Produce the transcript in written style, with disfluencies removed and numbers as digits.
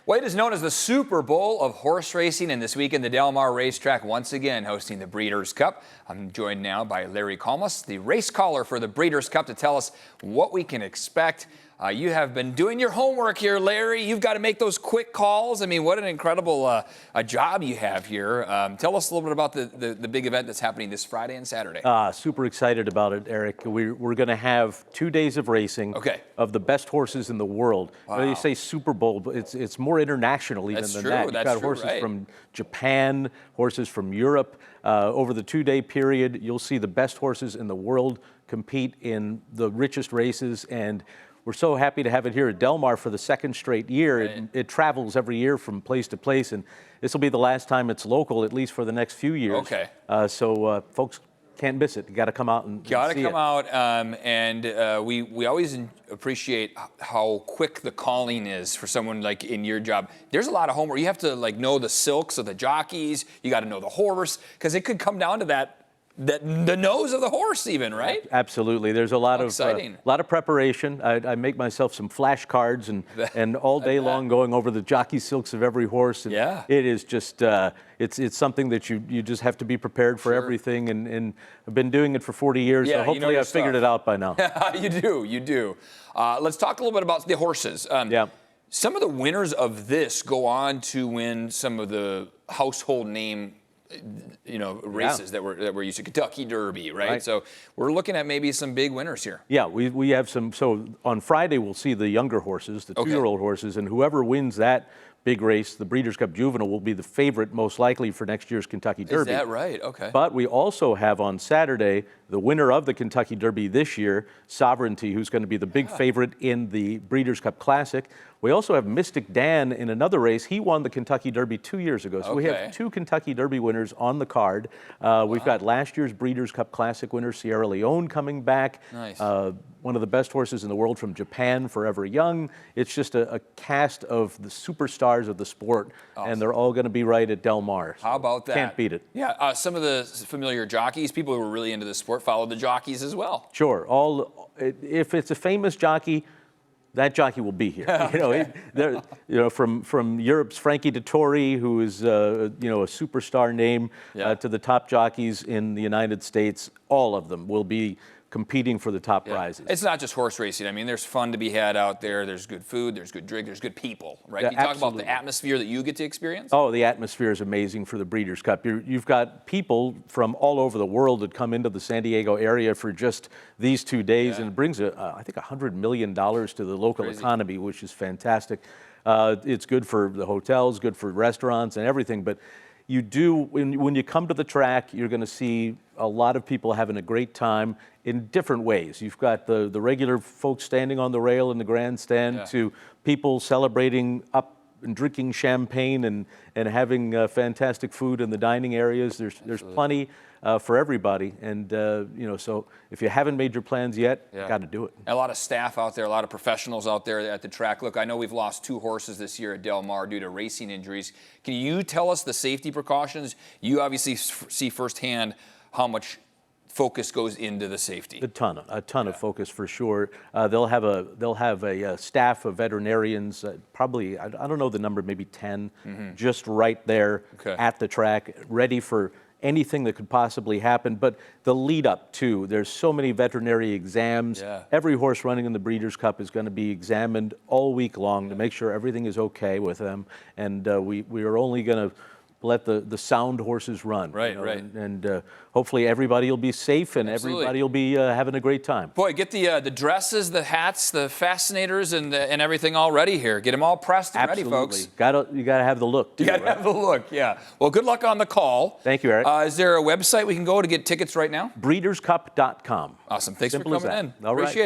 Well, it is known as the Super Bowl of horse racing, and this weekend the Mar Racetrack once again hosting the Breeders' Cup. I'm joined now by Larry Kalmus, the race caller for the Breeders' Cup, to tell us what we can expect. You have been doing your homework here, Larry. You've got to make those quick calls. I mean, what an incredible a job you have here. Tell us a little bit about the big event that's happening this Friday and Saturday. Super excited about it, Eric. We're going to have 2 days of racing of the best horses in the world. Wow. You say Super Bowl, but it's more international even than that. You've got horses from Japan, horses from Europe. Over the 2-day period, you'll see the best horses in the world compete in the richest races, and we're so happy to have it here at Del Mar for the second straight year. Right. It travels every year from place to place, and this will be the last time it's local, at least for the next few years. Okay. So folks can't miss it. You got to come out and see it. Got to come out, and we always appreciate how quick the calling is for someone like in your job. There's a lot of homework. You have to know the silks of the jockeys. You got to know the horse, because it could come down to the nose of the horse even, right? Absolutely. There's a lot of preparation. I make myself some flashcards and all day long going over the jockey silks of every horse. And it is just it's something that you just have to be prepared for everything. And I've been doing it for 40 years, so hopefully I've figured it out by now. You do. Let's talk a little bit about the horses. Some of the winners of this go on to win some of the household name races that we're used to. Kentucky Derby, right? So we're looking at maybe some big winners here. Yeah, we have some. So on Friday we'll see the younger horses, the 2-year-old horses, and whoever wins that big race, the Breeders' Cup Juvenile, will be the favorite most likely for next year's Kentucky Derby. Is that right? Okay. But we also have on Saturday the winner of the Kentucky Derby this year, Sovereignty, who's going to be the big favorite in the Breeders' Cup Classic. We also have Mystic Dan in another race. He won the Kentucky Derby 2 years ago. So we have 2 Kentucky Derby winners on the card. We've got last year's Breeders' Cup Classic winner, Sierra Leone, coming back. Nice. One of the best horses in the world from Japan, Forever Young. It's just a cast of the superstars of the sport, and they're all going to be right at Del Mar. So how about that? Can't beat it. Yeah, some of the familiar jockeys, people who are really into the sport, follow the jockeys as well. Sure. If it's a famous jockey, that jockey will be here. From Europe's Frankie Dettori, who is a superstar name, to the top jockeys in the United States, all of them will be competing for the top prizes. It's not just horse racing. I mean, there's fun to be had out there. There's good food, there's good drink, there's good people, right? Can you talk about the atmosphere that you get to experience? Oh, the atmosphere is amazing for the Breeders' Cup. You've got people from all over the world that come into the San Diego area for just these 2 days, and it brings, I think, $100 million to the local economy, which is fantastic. It's good for the hotels, good for restaurants and everything, but you do, when you come to the track, you're going to see a lot of people having a great time in different ways. You've got the regular folks standing on the rail in the grandstand to people celebrating up and drinking champagne and having fantastic food in the dining areas. There's plenty for everybody, and so if you haven't made your plans yet, you got to do it. A lot of staff out there, a lot of professionals out there at the track. Look, I know we've lost 2 horses this year at Del Mar due to racing injuries. Can you tell us the safety precautions? You obviously see firsthand how much focus goes into the safety. A ton of focus for sure. They'll have a staff of veterinarians, probably, I don't know the number, maybe 10, just right there at the track, ready for anything that could possibly happen. But the lead up to, there's so many veterinary exams. Every horse running in the Breeders' Cup is going to be examined all week long to make sure everything is okay with them. And we are only going to let the sound horses run. And hopefully everybody will be safe and everybody will be having a great time. Boy, get the dresses, the hats, the fascinators, and everything all ready here. Get them all pressed and ready, folks. You gotta have the look, too, You gotta have the look, Well, good luck on the call. Thank you, Eric. Is there a website we can go to get tickets right now? BreedersCup.com. Awesome. Thanks Simple for coming in. All right. Appreciate it.